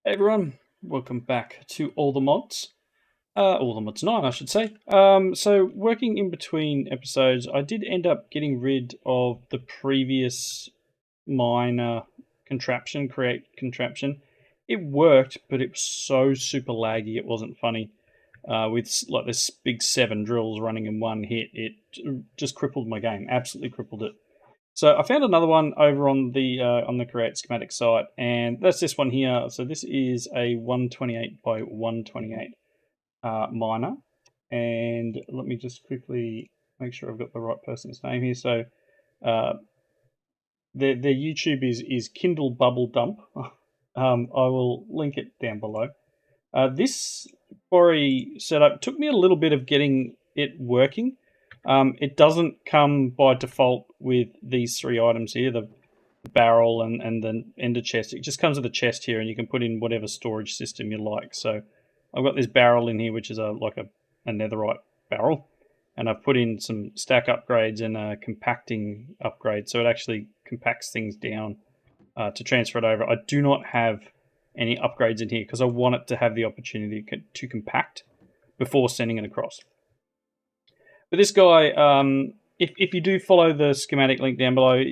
Hey everyone, welcome back to All the Mods 9 I should say. So working in between episodes, I did end up getting rid of the previous minor create contraption. It worked, but it was so super laggy it wasn't funny. With like this big 7 drills running in one hit, it just crippled my game, absolutely crippled it. So I found another one over on the Create Schematic site, and that's this one here. So this is a 128 by 128 miner, and let me just quickly make sure I've got the right person's name here. So uh, their YouTube is Kindle Bubble Dump. I will link it down below. This quarry setup took me a little bit of getting it working. It doesn't come by default with these 3 items here, the barrel and the ender chest. It just comes with a chest here, and you can put in whatever storage system you like. So I've got this barrel in here, which is a netherite barrel, and I've put in some stack upgrades and a compacting upgrade, so it actually compacts things down to transfer it over. I do not have any upgrades in here because I want it to have the opportunity to compact before sending it across. But this guy, if you do follow the schematic link down below,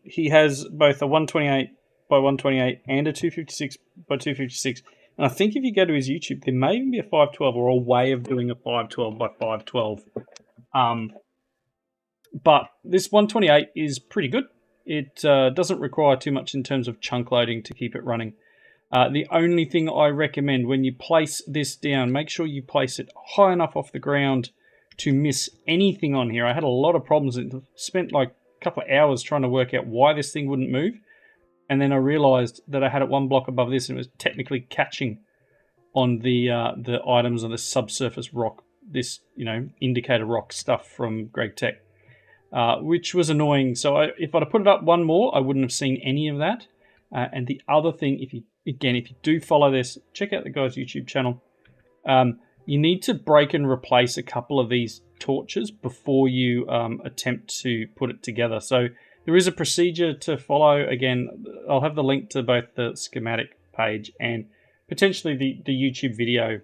he has both a 128 by 128 and a 256 by 256. And I think if you go to his YouTube, there may even be a 512 or a way of doing a 512 by 512. But this 128 is pretty good. It doesn't require too much in terms of chunk loading to keep it running. The only thing I recommend when you place this down, make sure you place it high enough off the ground to miss anything on here. I had a lot of problems and spent like a couple of hours trying to work out why this thing wouldn't move. And then I realized that I had it 1 block above this and it was technically catching on the items on the subsurface rock, this indicator rock stuff from Gregstar, which was annoying. So if I'd have put it up 1 more, I wouldn't have seen any of that. And the other thing, if you do follow this, check out the guy's YouTube channel. You need to break and replace a couple of these torches before you attempt to put it together. So there is a procedure to follow. Again, I'll have the link to both the schematic page and potentially the YouTube video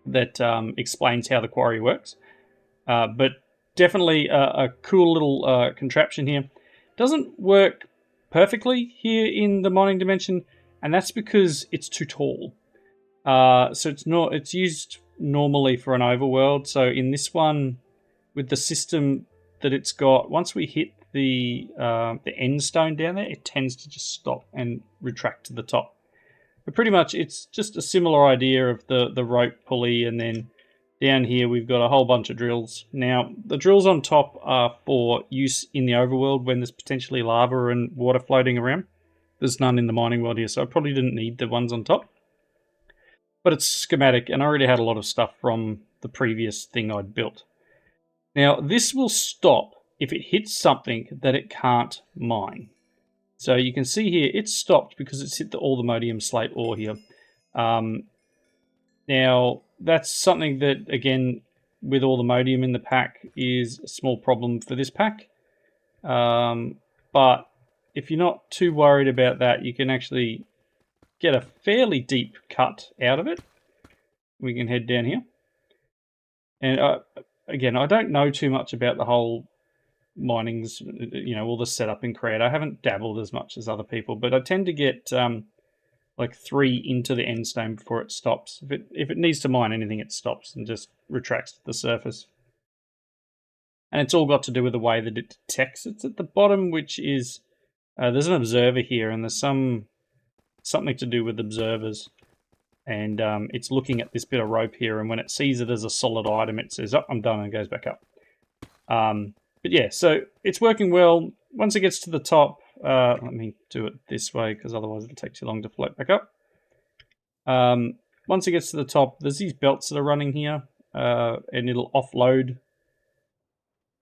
that explains how the quarry works. But definitely a cool little contraption here. Doesn't work perfectly here in the mining dimension, and that's because it's too tall. So it's used normally for an overworld. So in this one, with the system that it's got, once we hit the end stone down there, it tends to just stop and retract to the top. But pretty much it's just a similar idea of the rope pulley, and then down here we've got a whole bunch of drills. Now the drills on top are for use in the overworld when there's potentially lava and water floating around. There's none in the mining world here, so I probably didn't need the ones on top. But it's schematic, and I already had a lot of stuff from the previous thing I'd built. Now, this will stop if it hits something that it can't mine. So you can see here, it's stopped because it's hit all the modium slate ore here. Now, that's something that, again, with all the modium in the pack, is a small problem for this pack. But if you're not too worried about that, you can actually get a fairly deep cut out of it. We can head down here. And again, I don't know too much about the whole minings, all the setup in Create. I haven't dabbled as much as other people, but I tend to get like 3 into the end stone before it stops. If it needs to mine anything, it stops and just retracts to the surface. And it's all got to do with the way that it detects. It's at the bottom, which is there's an observer here, and there's something to do with observers. And it's looking at this bit of rope here, and when it sees it as a solid item, it says, "Oh, I'm done," and goes back up. But yeah, so it's working well. Once it gets to the top, let me do it this way because otherwise it'll take too long to float back up. Once it gets to the top, there's these belts that are running here, and it'll offload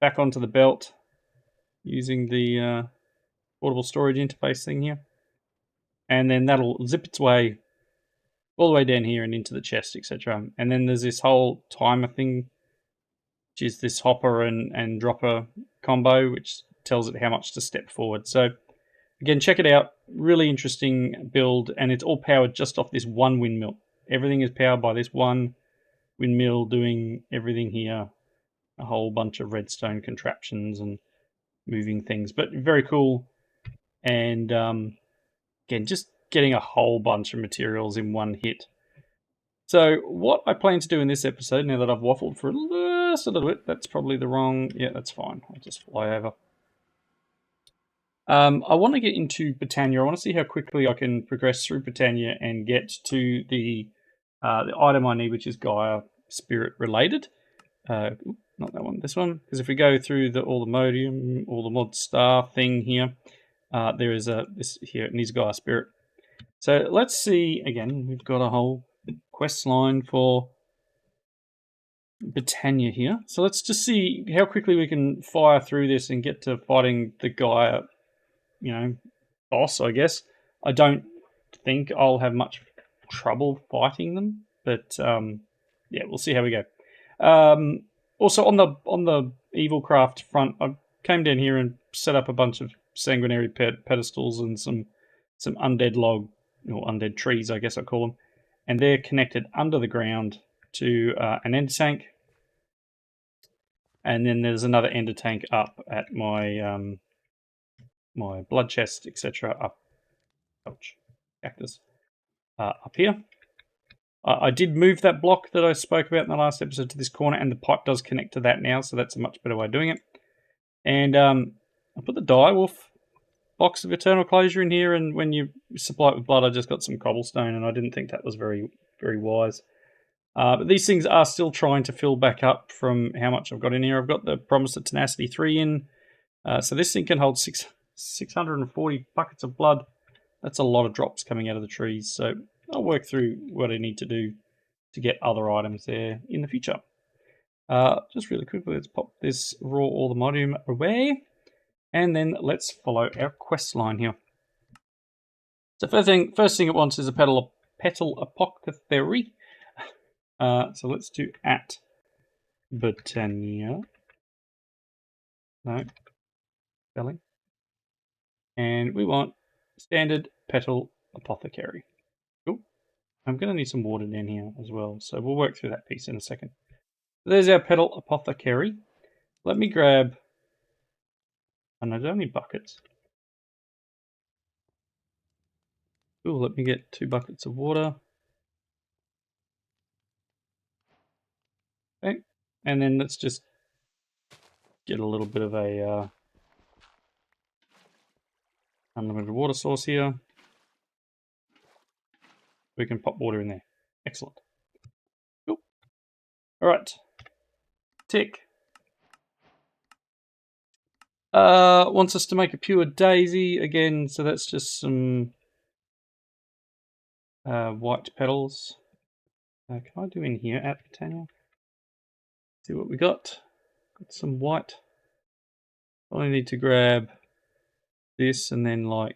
back onto the belt using the portable storage interface thing here. And then that'll zip its way all the way down here and into the chest, etc. And then there's this whole timer thing, which is this hopper and dropper combo, which tells it how much to step forward. So again, check it out. really interesting build, and it's all powered just off this one windmill. Everything is powered by this one windmill doing everything here. A whole bunch of redstone contraptions and moving things, but very cool. And again, just getting a whole bunch of materials in one hit. So what I plan to do in this episode, now that I've waffled for just a little bit, that's probably the wrong, yeah, that's fine. I'll just fly over. I want to get into Botania. I want to see how quickly I can progress through Botania and get to the item I need, which is Gaia Spirit related. Not that one, this one. Because if we go through all the modium, all the mod star thing here, there is this here. It needs Gaia Spirit. So let's see. Again, we've got a whole quest line for Botania here. So let's just see how quickly we can fire through this and get to fighting the Gaia, boss, I guess. I don't think I'll have much trouble fighting them, but yeah, we'll see how we go. Also, on the evil craft front, I came down here and set up a bunch of sanguinary pedestals and some undead log or undead trees, I guess I call them, and they're connected under the ground to an ender tank, and then there's another ender tank up at my my blood chest, etc. Up, ouch, cactus, up here. I did move that block that I spoke about in the last episode to this corner, and the pipe does connect to that now, so that's a much better way of doing it. And I put the direwolf box of eternal closure in here, and when you supply it with blood, I just got some cobblestone, and I didn't think that was very, very wise. But these things are still trying to fill back up from how much I've got in here. I've got the Promise of Tenacity 3 in, so this thing can hold 640 buckets of blood. That's a lot of drops coming out of the trees, so I'll work through what I need to do to get other items there in the future. Just really quickly, let's pop this raw all the modium away, and then let's follow our quest line here. So first thing it wants is a petal apothecary. So let's do at Botania. No, spelling. And we want standard petal apothecary. Cool. I'm going to need some water down here as well, so we'll work through that piece in a second. There's our petal apothecary. Let me grab, and I don't need buckets. Ooh, let me get 2 buckets of water. Okay, and then let's just get a little bit of a unlimited water source here. We can pop water in there. Excellent. Cool. All right. Tick. Wants us to make a pure daisy again, so that's just some white petals. Can I do in here at Botania? See what we got. Got some white. I need to grab this and then like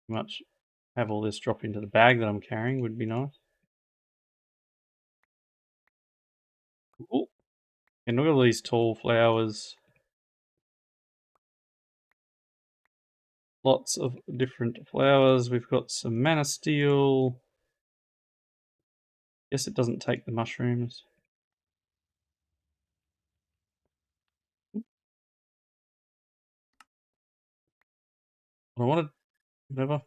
much have all this drop into the bag that I'm carrying would be nice. Cool. And look at all these tall flowers. Lots of different flowers. We've got some mana steel. Guess it doesn't take the mushrooms. What I wanted, whatever.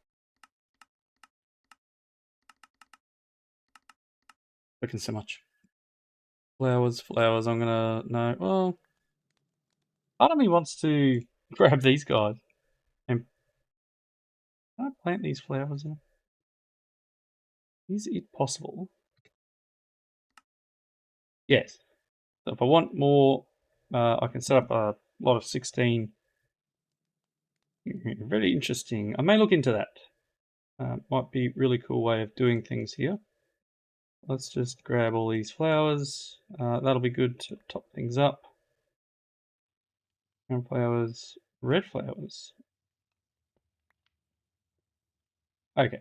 Looking so much. Flowers, flowers. I'm gonna no. Well, part of me wants to grab these guys and can I plant these flowers in? Is it possible? Yes. So if I want more, I can set up a lot of 16. Very interesting. I may look into that. Might be a really cool way of doing things here. Let's just grab all these flowers. That'll be good to top things up. Brown flowers, red flowers. Okay.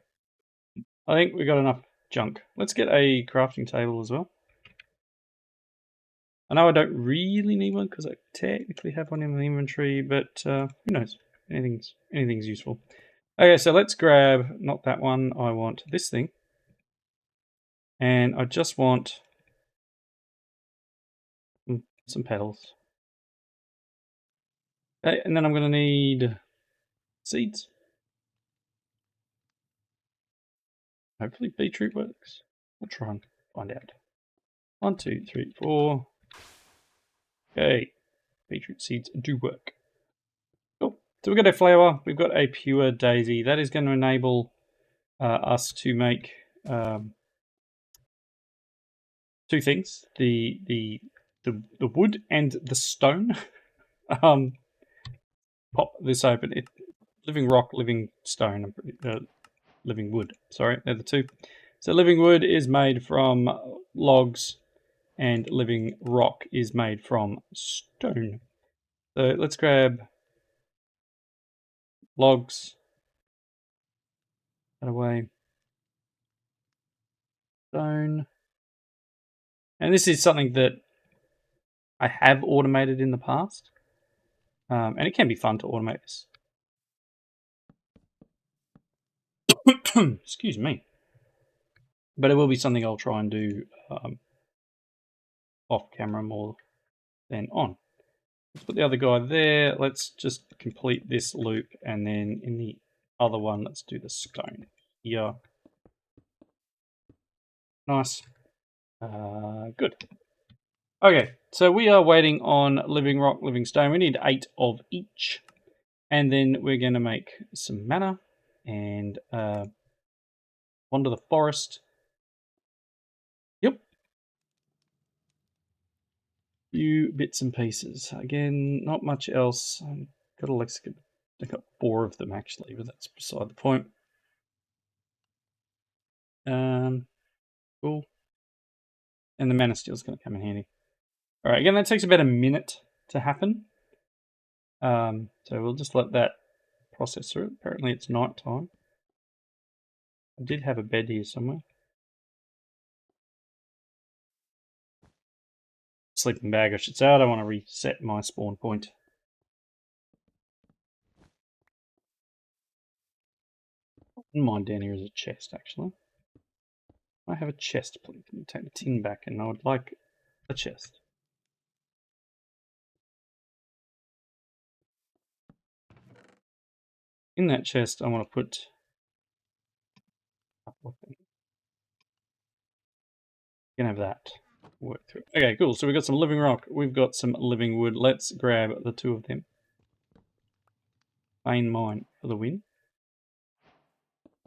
I think we got enough junk. Let's get a crafting table as well. I know I don't really need one because I technically have one in my inventory, but who knows? Anything's useful. Okay, so let's grab, not that one, I want this thing. And I just want some petals. Okay, and then I'm going to need seeds. Hopefully beetroot works. I'll try and find out. 1, 2, 3, 4. Okay, beetroot seeds do work. Cool. So we've got a flower, we've got a pure daisy. That is going to enable us to make two things: the wood and the stone. Pop this open. Living rock, living stone, living wood. Sorry, they're the two. So living wood is made from logs, and living rock is made from stone. So let's grab logs. That away. Stone. And this is something that I have automated in the past. And it can be fun to automate this. Excuse me. But it will be something I'll try and do off camera more than on. Let's put the other guy there. Let's just complete this loop, and then in the other one, let's do the stone here. Nice. Good. Okay, so we are waiting on living rock, living stone. We need 8 of each. And then we're going to make some mana and wander the forest. Yep. Few bits and pieces. Again, not much else. I've got a lexicon. I got 4 of them actually, but that's beside the point. Cool. And the mana steel's going to come in handy. All right, again, that takes about a minute to happen. So we'll just let that process through. Apparently it's night time. I did have a bed here somewhere. Sleeping bag, I should say. I don't want to reset my spawn point. Mine down here is a chest, actually. I have a chest, please. Can you take the tin back? And I would like a chest. In that chest, I want to put a couple of things. You can have that. Work through. Okay, cool. So we've got some living rock. We've got some living wood. Let's grab the 2 of them. Main mine for the win.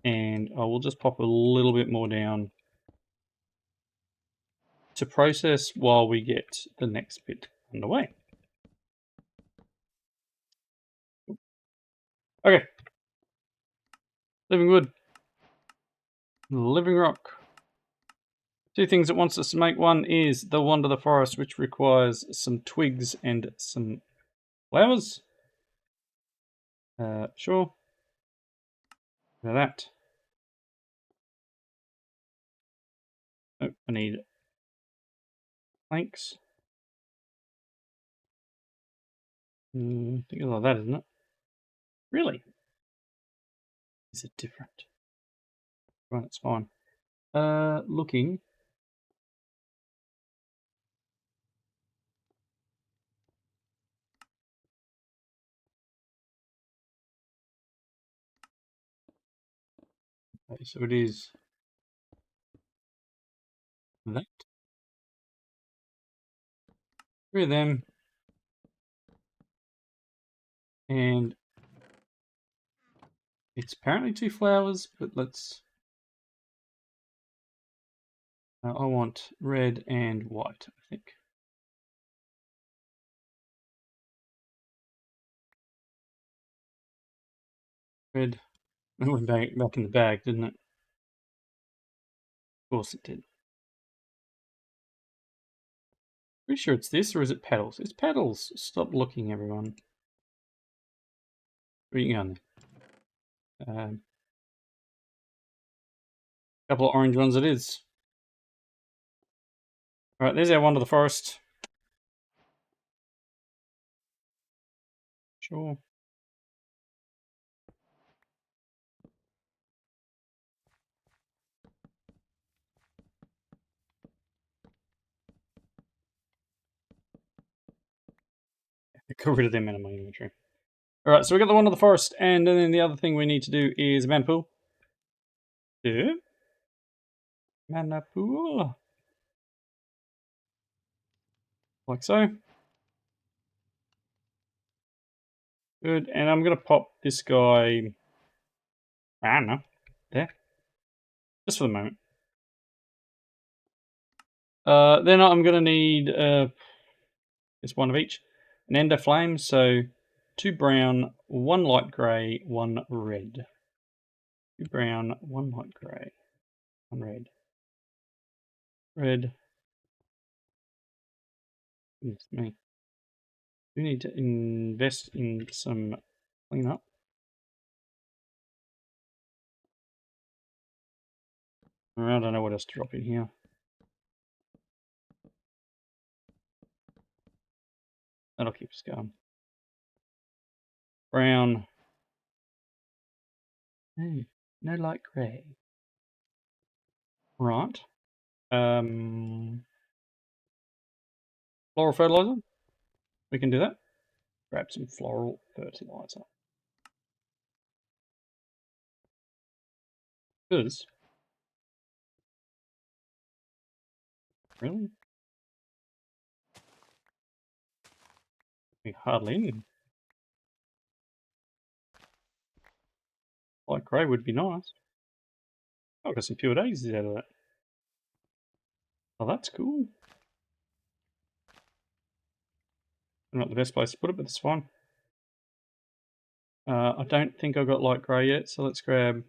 And I will just pop a little bit more down to process while we get the next bit underway. Okay. Living wood. Living rock. 2 things it wants us to make. One is the wander the forest, which requires some twigs and some flowers. Sure. Now that. Oh, I need planks. I think it's like that, isn't it? Really? Is it different? Right, it's fine. Looking. Okay, so it is that. 3 of them. And it's apparently 2 flowers, but let's... I want red and white, I think. Red. It went back in the bag, didn't it? Of course it did. Pretty sure it's this, or is it petals? It's petals. Stop looking, everyone. Where are you going? Couple of orange ones it is. Alright, there's our wander the forest. Sure. Get rid of them out of my inventory. Alright, so we got the one of the forest, and then the other thing we need to do is a mana pool. Yeah. Mana pool. Like so. Good, and I'm going to pop this guy, I don't know, there. Just for the moment. Then I'm going to need, it's one of each. An ender flame, so 2 brown, 1 light grey, 1 red. 2 brown, 1 light grey, 1 red. Red. Goodness me. We need to invest in some cleanup. I don't know what else to drop in here. That'll keep us going. Brown. No light grey. Right. Floral fertilizer. We can do that. Grab some floral fertilizer. Because, really? We hardly any. Light grey would be nice. Oh, I've got some pure daisies out of that. Oh, that's cool. Not the best place to put it, but it's fine. I don't think I've got light grey yet, so let's grab...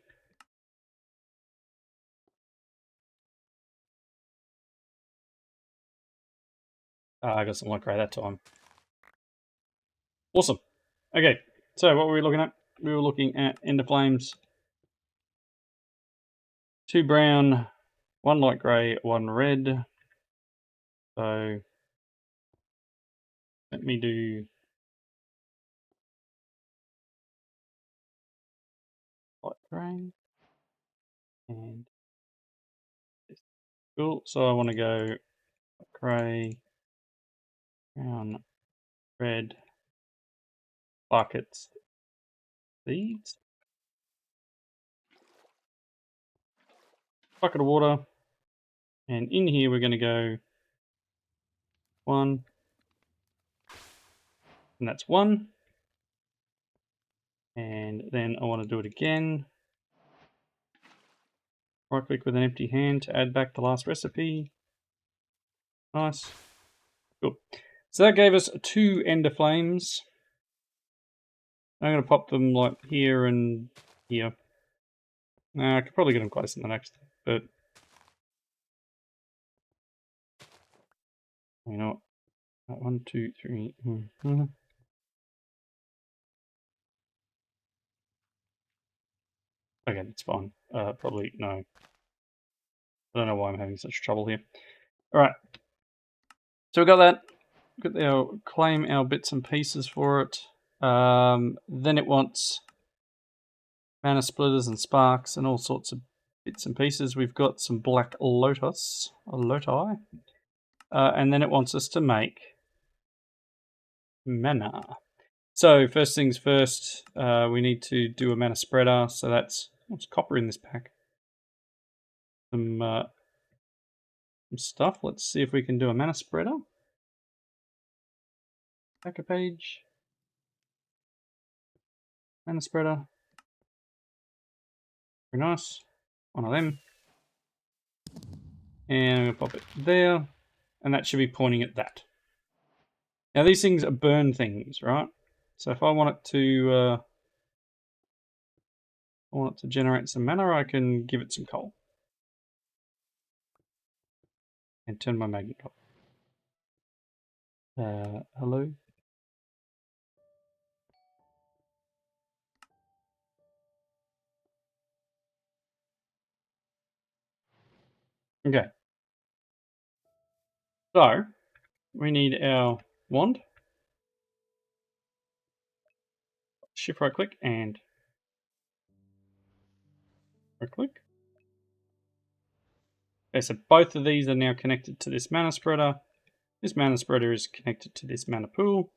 I got some light grey that time. Awesome. Okay, so what were we looking at? We were looking at ender flames. 2 brown, 1 light grey, 1 red. So let me do light grey and this. Cool. So I want to go grey, brown, red, buckets, seeds, bucket of water, and in here we're going to go 1, and that's 1. And then I want to do it again. Right click with an empty hand to add back the last recipe. Nice. Cool. So that gave us 2 ender flames. I'm going to pop them like here and here. I could probably get them close in the next, but you know what? 1, 2, 3. Okay, that's fine. Probably no. I don't know why I'm having such trouble here. All right. So we got that. Got our claim our bits and pieces for it. Then it wants mana splitters and sparks and all sorts of bits and pieces. We've got some black lotus, and then it wants us to make mana. So first things first, we need to do a mana spreader. So that's what's copper in this pack. Some stuff. Let's see if we can do a mana spreader. Back a page. Mana spreader. Very nice. One of them. And I'm going to pop it there. And that should be pointing at that. Now these things are burn things, right? So if I want it to generate some mana, I can give it some coal. And turn my magnet off. Hello? Okay. So, we need our wand. shift right click and right click. Okay, so both of these are now connected to this mana spreader. This mana spreader is connected to this mana pool.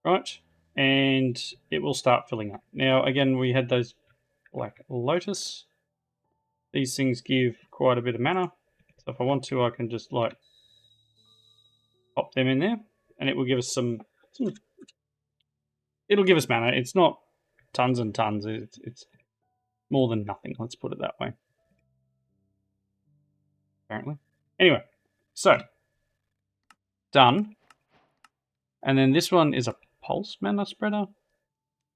Right, and it will start filling up. Now, again, we had those Black Lotus. These things give quite a bit of mana. So if I want to, I can just like pop them in there, and it will give us some it'll give us mana. It's not tons and tons. It's more than nothing. Let's put it that way. Apparently. Anyway, so done. And then this one is a pulse mana spreader.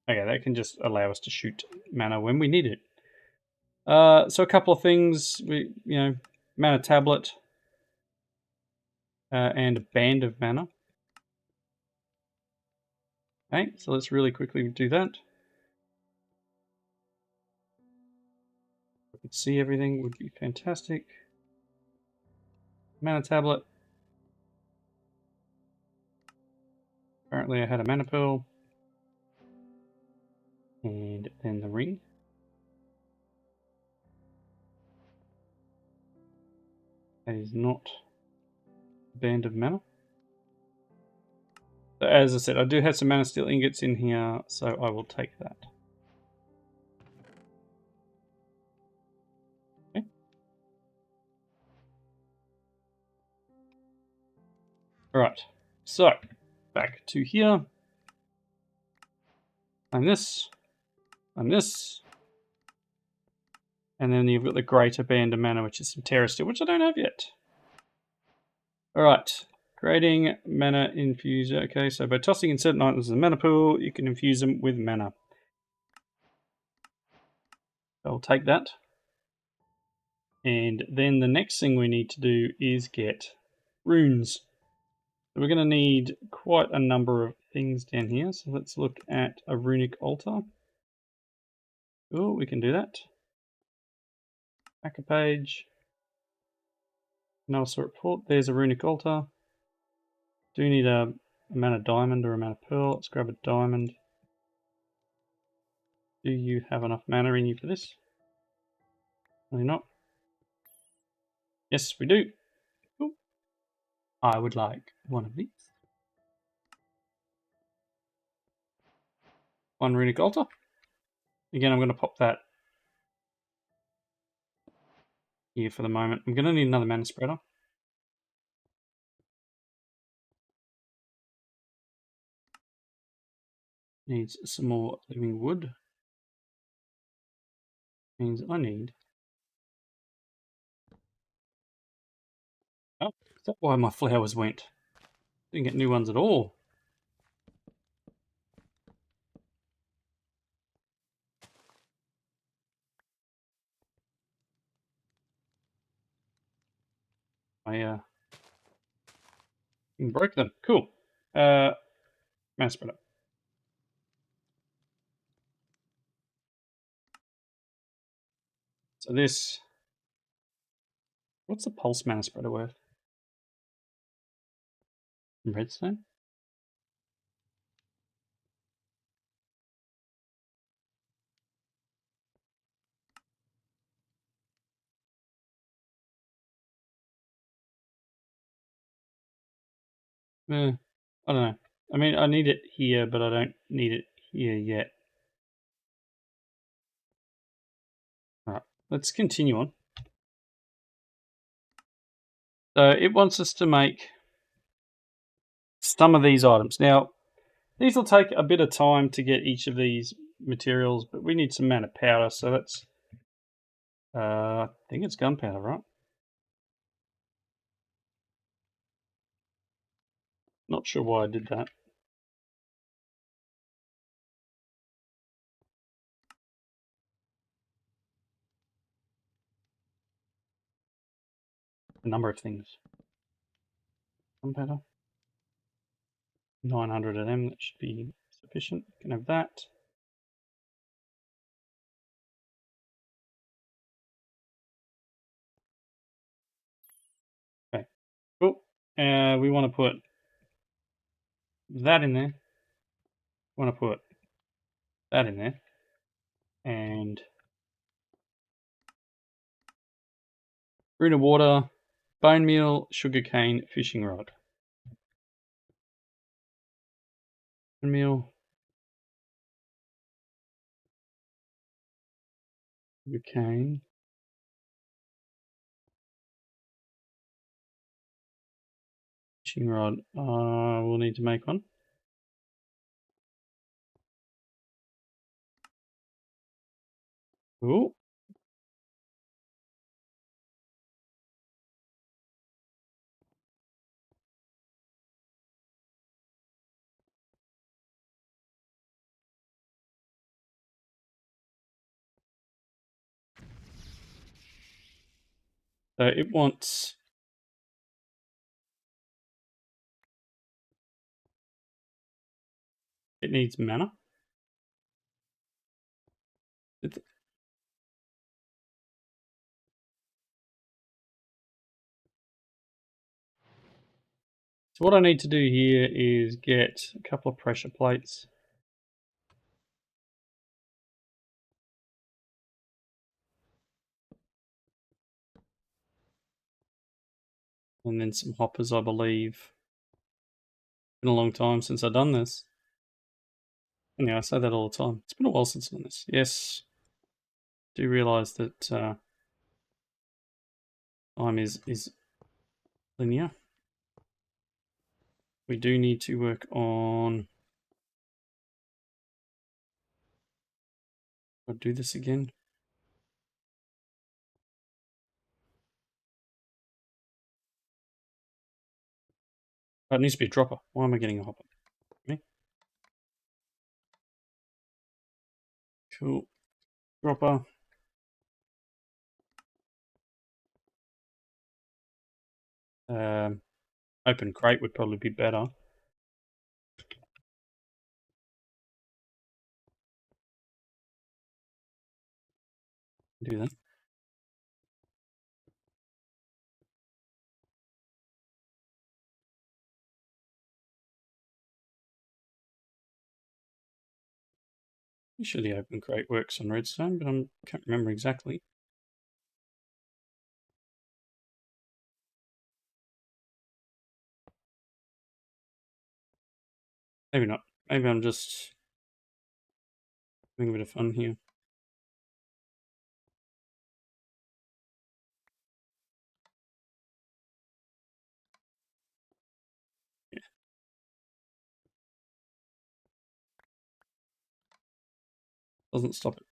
Okay, that can just allow us to shoot mana when we need it. So a couple of things. Mana tablet and a band of mana. Okay, so let's really quickly do that. If we could see everything, would be fantastic. Mana tablet. Apparently I had a mana pearl. And then the ring. That is not a band of mana. So as I said, I do have some mana steel ingots in here, so I will take that. Okay. Alright, so back to here. I'm this. I'm this. And then you've got the greater band of mana, which is some Terra Steel, which I don't have yet. Alright, creating mana infuser. Okay, so by tossing in certain items in the mana pool, you can infuse them with mana. I'll take that. And then the next thing we need to do is get runes. So we're going to need quite a number of things down here. So let's look at a runic altar. Oh, we can do that. Back a page. Analysis report. There's a runic altar. Do need a mana diamond or a mana pearl. Let's grab a diamond. Do you have enough mana in you for this? Really not. Yes, we do. Ooh. I would like one of these. One runic altar. Again, I'm going to pop that here for the moment. I'm going to need another mana spreader. Needs some more living wood. Means I need. Oh, is that why my flowers went? Didn't get new ones at all. I broke them. Cool. Mana spreader. So this. What's the pulse mana spreader worth? Redstone? I don't know. I mean, I need it here, but I don't need it here yet. Alright, let's continue on. So it wants us to make some of these items. Now, these will take a bit of time to get each of these materials, but we need some mana powder, so that's... I think it's gunpowder, right? Not sure why I did that. A number of things. Gunpowder. 900 of them, that should be sufficient. You can have that. Okay, cool. We want to put that in there. want to put that in there. And rune of water, bone meal, sugarcane, fishing rod. Bone meal, sugarcane. Fishing rod. We'll need to make one. Cool. So it wants. It needs mana. So what I need to do here is get a couple of pressure plates. And then some hoppers, I believe. It's been a long time since I've done this. And yeah, I say that all the time. It's been a while since I've done this. Yes. Do realise that time is linear. We do need to work on. I'll do this again. Oh, it needs to be a dropper. Why am I getting a hopper? Okay. Cool. Dropper. Open crate would probably be better. Do that. I'm sure the open crate works on redstone, but I can't remember exactly. Maybe not. Maybe I'm just having a bit of fun here. Yeah. Doesn't stop it.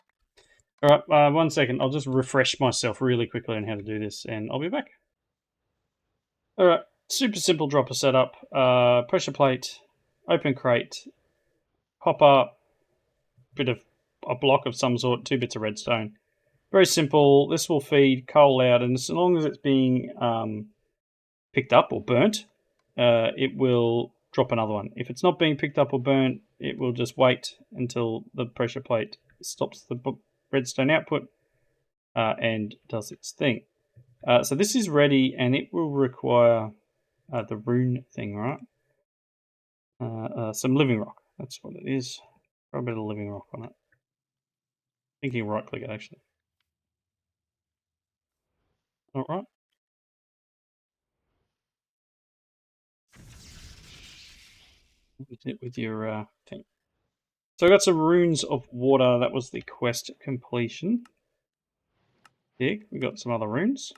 All right, 1 second. I'll just refresh myself really quickly on how to do this, and I'll be back. All right, super simple dropper setup. Pressure plate, open crate, hopper, bit of a block of some sort, 2 bits of redstone. Very simple. This will feed coal out, and as long as it's being picked up or burnt, it will drop another one. If it's not being picked up or burnt, it will just wait until the pressure plate stops the redstone output and does its thing. So this is ready, and it will require the rune thing, right? Some living rock. That's what it is. Got a bit of living rock on it. Thinking right click it actually. All right. With your thing. So I got some runes of water. That was the quest completion. Dig. We got some other runes.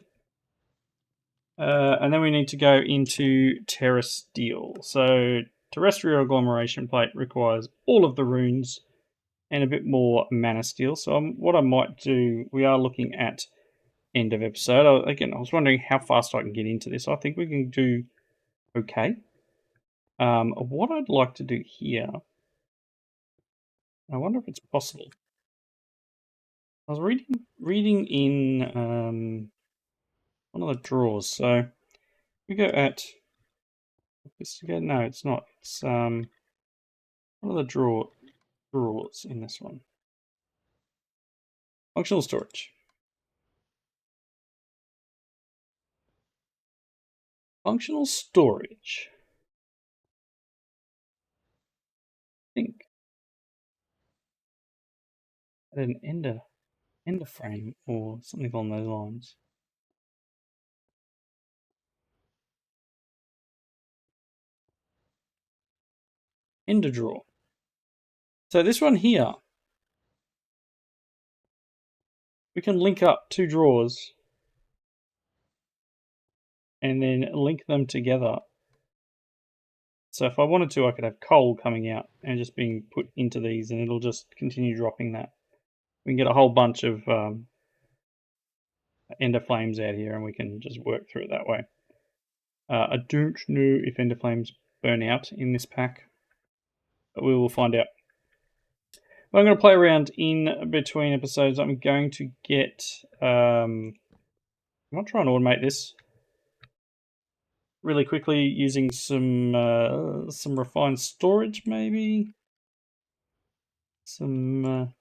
And then we need to go into terrestrial. So terrestrial agglomeration plate requires all of the runes and a bit more mana steel. So what I might do, we are looking at end of episode. Again, I was wondering how fast I can get into this. I think we can do okay. What I'd like to do here, I wonder if it's possible. I was reading in one of the drawers. So we go at this again. No, it's not. It's one of the drawers in this one. Functional storage. Functional storage. I think. an ender frame or something along those lines. Ender drawer. So this one here, we can link up two drawers and then link them together. So if I wanted to, I could have coal coming out and just being put into these, and it'll just continue dropping that. We can get a whole bunch of ender flames out here, and we can just work through it that way. I don't know if ender flames burn out in this pack, but we will find out. Well, I'm going to play around in between episodes. I'm going to get... I'm going to try and automate this really quickly using some refined storage, maybe. Some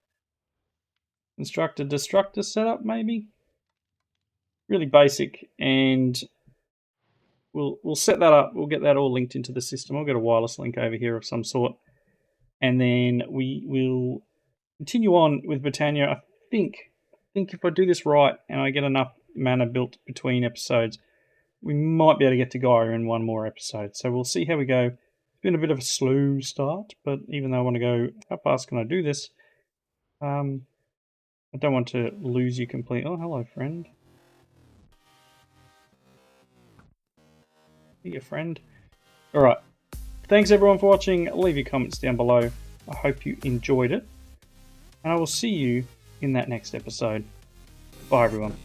constructor-destructor setup, maybe. Really basic, and we'll set that up. We'll get that all linked into the system. I'll get a wireless link over here of some sort, and then we will continue on with Botania. I think if I do this right and I get enough mana built between episodes, we might be able to get to Gaia in one more episode. So we'll see how we go. It's been a bit of a slow start, but even though I want to go, how fast can I do this? I don't want to lose you completely. Oh, hello, friend. Be your friend. All right. Thanks everyone for watching. Leave your comments down below. I hope you enjoyed it. And I will see you in that next episode. Bye everyone.